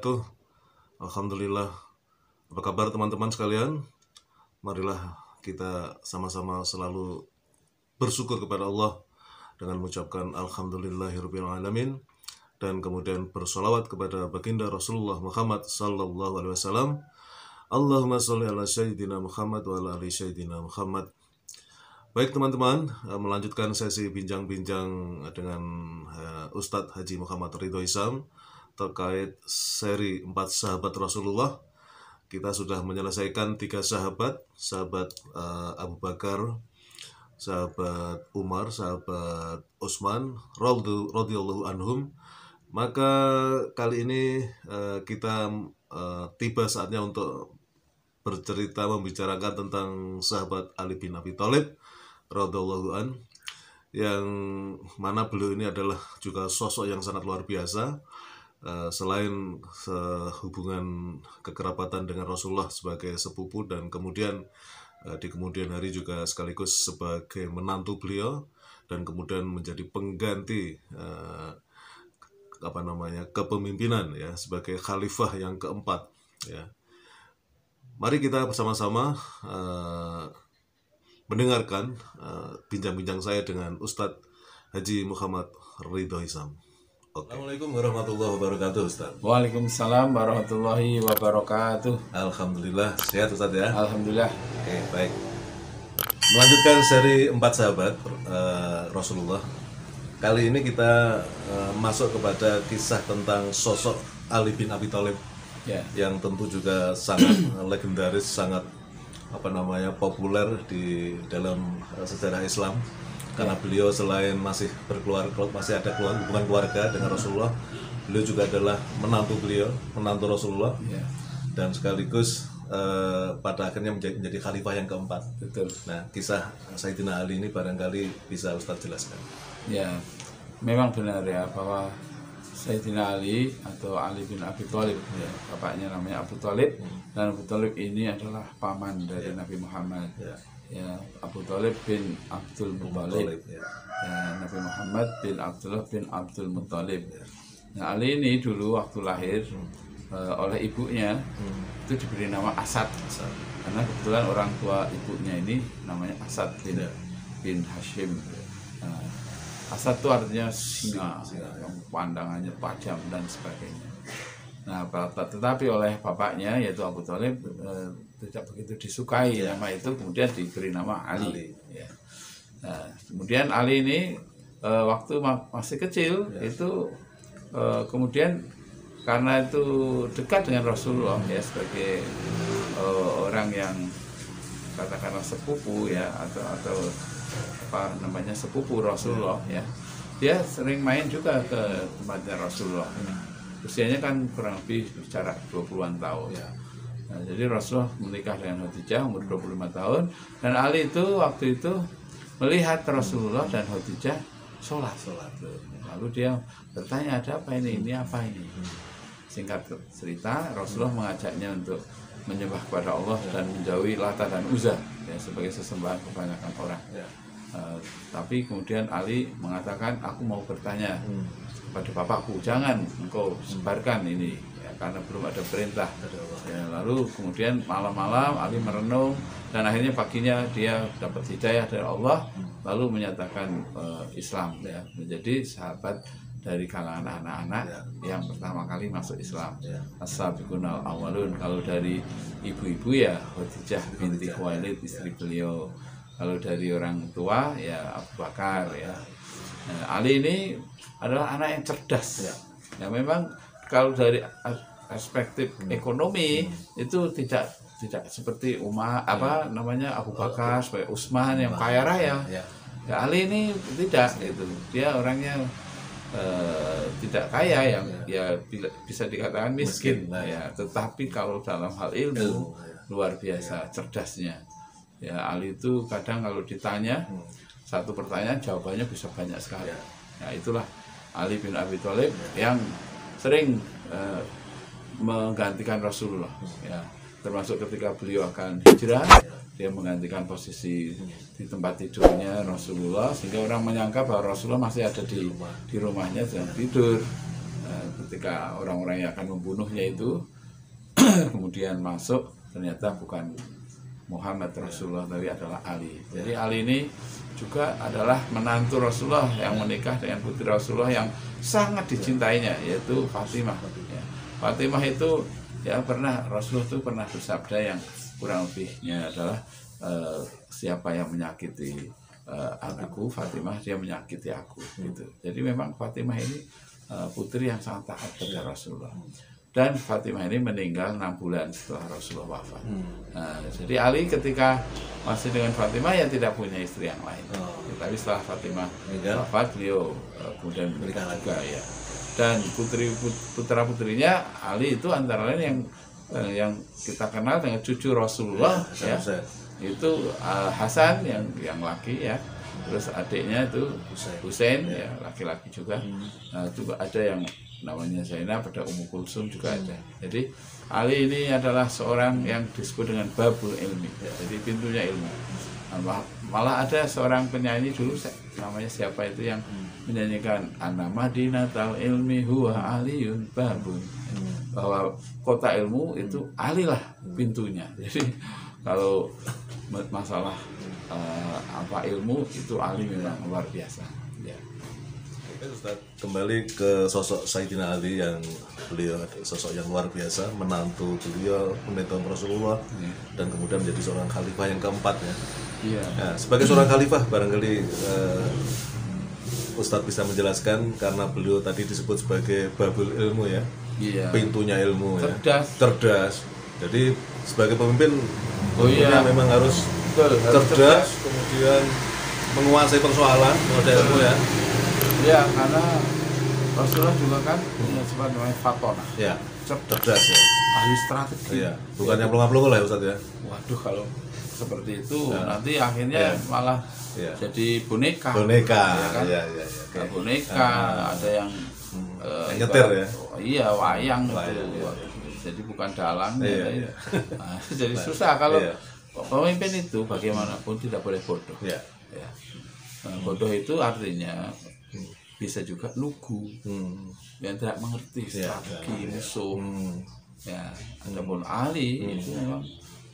wabarakatuh. Alhamdulillah. Apa kabar teman-teman sekalian? Marilah kita sama-sama selalu bersyukur kepada Allah dengan mengucapkan Alhamdulillahirabbil alamin dan kemudian bersolawat kepada baginda Rasulullah Muhammad sallallahu alaihi wasallam. Allahumma sholli ala sayyidina Muhammad wa ala ali sayyidina Muhammad. Baik teman-teman, melanjutkan sesi bincang-bincang dengan Ustadz Haji Muhammad Ridho Hisam terkait seri 4 sahabat Rasulullah. Kita sudah menyelesaikan 3 sahabat Abu Bakar, sahabat Umar, sahabat Utsman radhiyallahu anhum. Maka kali ini kita tiba saatnya untuk bercerita membicarakan tentang sahabat Ali bin Abi Thalib radhiyallahu an, yang mana beliau ini adalah juga sosok yang sangat luar biasa. Selain hubungan kekerabatan dengan Rasulullah sebagai sepupu dan kemudian di kemudian hari juga sekaligus sebagai menantu beliau dan kemudian menjadi pengganti kepemimpinan ya sebagai khalifah yang keempat ya. Mari kita bersama-sama mendengarkan bincang-bincang saya dengan Ustadz Haji Muhammad Ridho Hisam. Assalamualaikum warahmatullahi wabarakatuh, Ustaz. Waalaikumsalam warahmatullahi wabarakatuh. Alhamdulillah, sehat Ustaz ya? Alhamdulillah. Oke, baik. Melanjutkan seri 4 sahabat Rasulullah. Kali ini kita masuk kepada kisah tentang sosok Ali bin Abi Thalib Ya. yang tentu juga sangat legendaris, sangat populer di dalam sejarah Islam. Karena beliau selain masih ada hubungan keluarga dengan Rasulullah, beliau juga adalah menantu Rasulullah, Ya. dan sekaligus pada akhirnya menjadi khalifah yang keempat. Betul. Nah, kisah Sayyidina Ali ini barangkali bisa Ustaz jelaskan. Ya, memang benar ya bahwa Sayyidina Ali atau Ali bin Abi Thalib, ya, bapaknya namanya Abu Thalib, dan Abu Thalib ini adalah paman dari Nabi Muhammad. Ya, Abu Thalib bin Abdul Muttalib. Ya, Nabi Muhammad bin Abdullah bin Abdul Muttalib. Nah, Ali ini dulu waktu lahir oleh ibunya itu diberi nama Asad. Karena kebetulan orang tua ibunya ini namanya Asad bin Hashim. Nah, Asad itu artinya singa, yang pandangannya tajam dan sebagainya. Nah, tetapi oleh bapaknya yaitu Abu Thalib tidak begitu disukai nama itu, kemudian diberi nama Ali. Ya. Nah, kemudian Ali ini waktu masih kecil itu kemudian karena itu dekat dengan Rasulullah ya, sebagai orang yang katakanlah sepupu ya, atau sepupu Rasulullah ya, dia sering main juga ke tempatnya Rasulullah. Usianya kan kurang lebih bicara 20-an tahun. Nah, jadi Rasulullah menikah dengan Khadijah umur 25 tahun, dan Ali itu waktu itu melihat Rasulullah dan Khadijah sholat. Lalu dia bertanya, ada apa ini apa ini? Singkat cerita, Rasulullah mengajaknya untuk menyembah kepada Allah dan menjauhi Lata dan Uzza ya, sebagai sesembahan kebanyakan orang. Tapi kemudian Ali mengatakan, aku mau bertanya kepada bapakku, jangan engkau sebarkan ini ya, karena belum ada perintah ya. Lalu kemudian malam-malam Ali merenung, dan akhirnya paginya dia dapat hidayah dari Allah, lalu menyatakan Islam ya, menjadi sahabat dari kalangan anak-anak yang pertama kali masuk Islam. As-sabiqunal awwalun. Kalau dari ibu-ibu ya Khadijah binti Khuwailid, istri beliau. Kalau dari orang tua ya Abu Bakar ya. Nah, Ali ini adalah anak yang cerdas ya. Memang kalau dari perspektif ekonomi itu tidak seperti Abu Bakar, seperti Utsman yang kaya raya. Ya, Ali ini tidak itu. Dia orangnya tidak kaya, yang ya bisa dikatakan miskin ya. Tetapi kalau dalam hal ilmu luar biasa cerdasnya. Ya, Ali itu kadang kalau ditanya satu pertanyaan jawabannya bisa banyak sekali. Nah, itulah Ali bin Abi Thalib yang sering menggantikan Rasulullah ya, termasuk ketika beliau akan hijrah, dia menggantikan posisi di tempat tidurnya Rasulullah, sehingga orang menyangka bahwa Rasulullah masih ada di rumahnya sedang tidur. ketika orang-orang yang akan membunuhnya itu kemudian masuk, ternyata bukan Muhammad Rasulullah tapi adalah Ali. Jadi Ali ini juga adalah menantu Rasulullah yang menikah dengan putri Rasulullah yang sangat dicintainya, yaitu Fatimah. Ya. Fatimah itu ya Rasulullah itu pernah bersabda yang kurang lebihnya adalah siapa yang menyakiti adikku Fatimah, dia menyakiti aku gitu. Jadi memang Fatimah ini putri yang sangat taat kepada Rasulullah. Dan Fatimah ini meninggal 6 bulan setelah Rasulullah wafat. Nah, jadi Ali ketika masih dengan Fatimah ya tidak punya istri yang lain. Tapi setelah Fatimah wafat, beliau kemudian menikah juga ya. Dan putra putrinya Ali itu antara lain yang kita kenal dengan cucu Rasulullah ya. Itu Hasan yang laki ya. Terus adiknya itu Husain ya, laki-laki juga. Nah, juga ada yang namanya Zainab, pada Ummu Kulsum juga ada. Jadi Ali ini adalah seorang yang disebut dengan babul ilmi, jadi pintunya ilmu. Malah ada seorang penyanyi dulu namanya siapa itu yang menyanyikan Ana Madinatal ilmi huwa aliyun babun, bahwa kota ilmu itu Ali lah pintunya. Jadi kalau masalah ilmu itu Ali memang luar biasa ya. Ustaz, kembali ke sosok Sayyidina Ali yang beliau sosok yang luar biasa, menantu beliau pendeta Rasulullah dan kemudian menjadi seorang khalifah yang keempat ya. Iya. Nah, sebagai seorang khalifah barangkali Ustadz bisa menjelaskan, karena beliau tadi disebut sebagai babul ilmu ya. Iya. Pintunya ilmu ya. Cerdas. Jadi sebagai pemimpin memang harus cerdas, kemudian menguasai persoalan, menguasai ilmu ya. Ya, karena Rasulullah juga kan punya sifat namanya fatona. Ya, cerdas ya. Ahli strategi. Iya. Bukan yang pelongo-pelongo lah ya Ustaz ya. Waduh, kalau seperti itu nanti akhirnya malah jadi boneka. Boneka. Ya kan? Iya. Nah, boneka, ada yang nyetir ya. Iya, wayang gitu. Jadi bukan dalang. Iya. Nah, jadi susah kalau pemimpin itu bagaimanapun tidak boleh bodoh. Iya. Ya. Nah, bodoh itu artinya bisa juga lugu, yang tidak mengerti strategi musuh. Ya, adapun Ali itu memang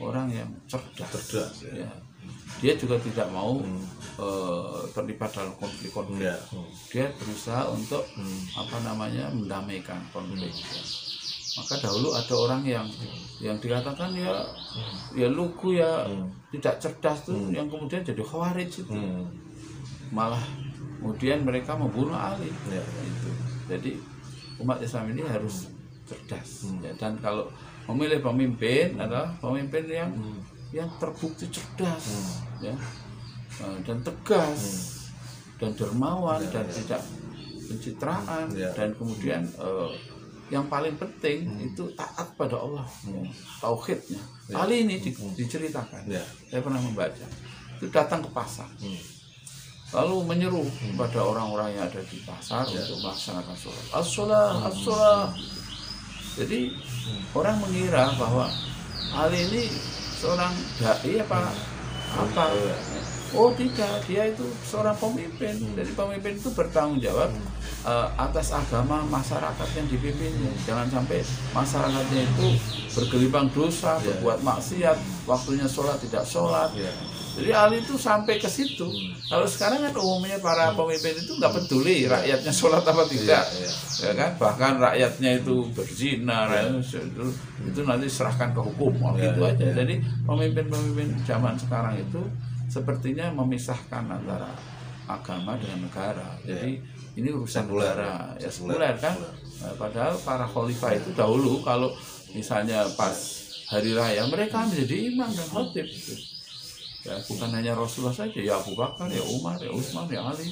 orang yang cerdas ya. Dia juga tidak mau terlibat dalam konflik-konflik. Dia berusaha untuk mendamaikan konflik. Ya. Maka dahulu ada orang yang dikatakan ya lugu ya, tidak cerdas tuh, yang kemudian jadi khawarij itu. Malah kemudian mereka membunuh Ali. Itu. Jadi umat Islam ini harus cerdas. Ya, dan kalau memilih pemimpin adalah pemimpin yang terbukti cerdas, ya, dan tegas, dan dermawan, dan tidak pencitraan, dan kemudian yang paling penting itu taat pada Allah, tauhidnya. Ali ini diceritakan, saya pernah membaca, itu datang ke pasar, lalu menyeru kepada orang-orang yang ada di pasar untuk melaksanakan sholat. As-sholat. Jadi orang mengira bahwa Ali ini seorang dai apa? Oh tidak, dia itu seorang pemimpin. Jadi pemimpin itu bertanggung jawab atas agama masyarakat yang dipimpinnya. Jangan sampai masyarakatnya itu bergelimang dosa, berbuat maksiat, waktunya sholat tidak sholat. Jadi Ali itu sampai ke situ. Kalau sekarang kan umumnya para pemimpin itu nggak peduli rakyatnya sholat apa tidak, ya kan? Bahkan rakyatnya itu berzina, itu nanti serahkan ke hukum, gitu aja. Jadi pemimpin-pemimpin zaman sekarang itu sepertinya memisahkan antara agama dengan negara. Jadi ini urusan negara, ya sekuler kan. Padahal para khalifah itu dahulu kalau misalnya pas hari raya mereka menjadi imam dan khatib. Ya, bukan hanya Rasulullah saja, ya Abu Bakar, ya Umar, ya Utsman, ya Ali.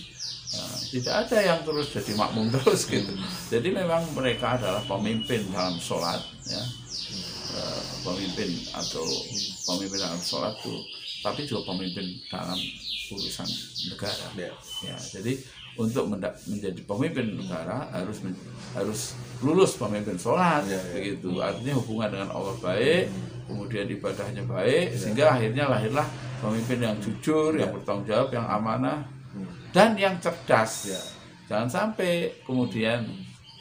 Nah, tidak ada yang terus jadi makmum terus gitu. Jadi memang mereka adalah pemimpin dalam sholat, ya. Pemimpin dalam sholat itu, tapi juga pemimpin dalam urusan negara. Ya, jadi untuk menjadi pemimpin negara harus lulus pemimpin sholat, begitu. Artinya hubungan dengan Allah baik, kemudian ibadahnya baik, sehingga akhirnya lahirlah pemimpin yang jujur, yang bertanggung jawab, yang amanah, dan yang cerdas. Jangan sampai kemudian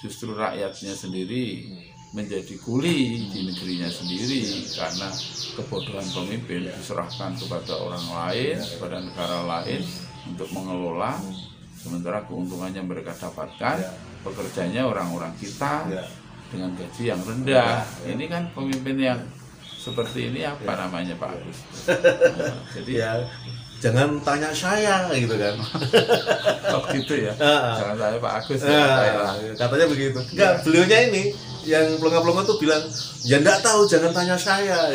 justru rakyatnya sendiri menjadi kuli di negerinya sendiri karena kebodohan pemimpin diserahkan kepada orang lain, kepada negara lain untuk mengelola, sementara keuntungannya mereka dapatkan, pekerjanya orang-orang kita dengan gaji yang rendah. Ini kan pemimpin yang seperti ini apa namanya Pak Agus? Nah, jadi jangan tanya saya gitu kan. oh gitu ya. Jangan tanya Pak Agus katanya begitu. Enggak, beliaunya ini yang pelongo-pelongo tuh bilang, ya enggak tahu, jangan tanya saya.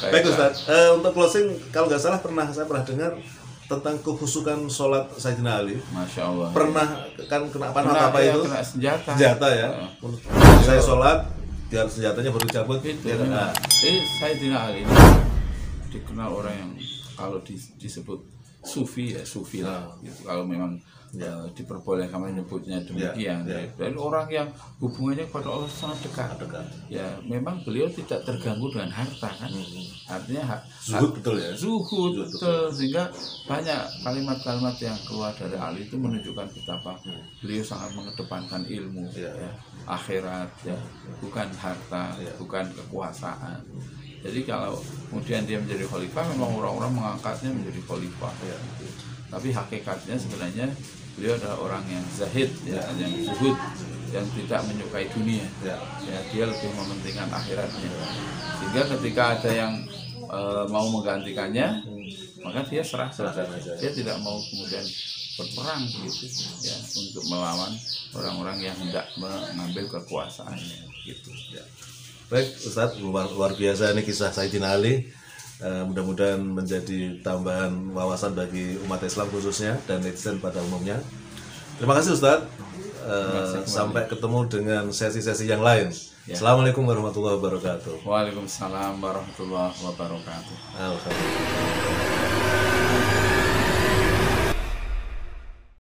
Baik Ustaz, untuk closing, kalau nggak salah saya pernah dengar tentang kehusukan sholat Sayyidina Ali. Masya Allah. Pernah kan kena panah apa itu? Kena senjata. Senjata ya. Saya sholat, biar senjatanya baru cabut. Itu. Jadi Sayyidina Ali ini dikenal orang yang kalau disebut sufi ya sufi lah. Gitu. Kalau memang diperbolehkan menyebutnya demikian, dan orang yang hubungannya kepada Allah sangat dekat. Ya memang beliau tidak terganggu dengan harta kan, artinya zuhud betul ya. Zuhud betul, sehingga banyak kalimat-kalimat yang keluar dari Ali itu menunjukkan betapa beliau sangat mengedepankan ilmu, akhirat, bukan harta, bukan kekuasaan. Jadi kalau kemudian dia menjadi khalifah, memang orang-orang mengangkatnya menjadi khalifah. Tapi hakikatnya sebenarnya beliau adalah orang yang zahid, yang zuhud, yang tidak menyukai dunia. Dia lebih mementingkan akhiratnya. Sehingga ketika ada yang mau menggantikannya, maka dia serahkan. Dia tidak mau kemudian berperang gitu, untuk melawan orang-orang yang hendak mengambil kekuasaannya gitu. Baik Ustadz, luar biasa ini kisah Sayyidina Ali. Mudah-mudahan menjadi tambahan wawasan bagi umat Islam khususnya dan netizen pada umumnya. Terima kasih Ustadz. Sampai ketemu dengan sesi-sesi yang lain. Assalamualaikum warahmatullahi wabarakatuh. Waalaikumsalam warahmatullahi wabarakatuh. Alhamdulillah.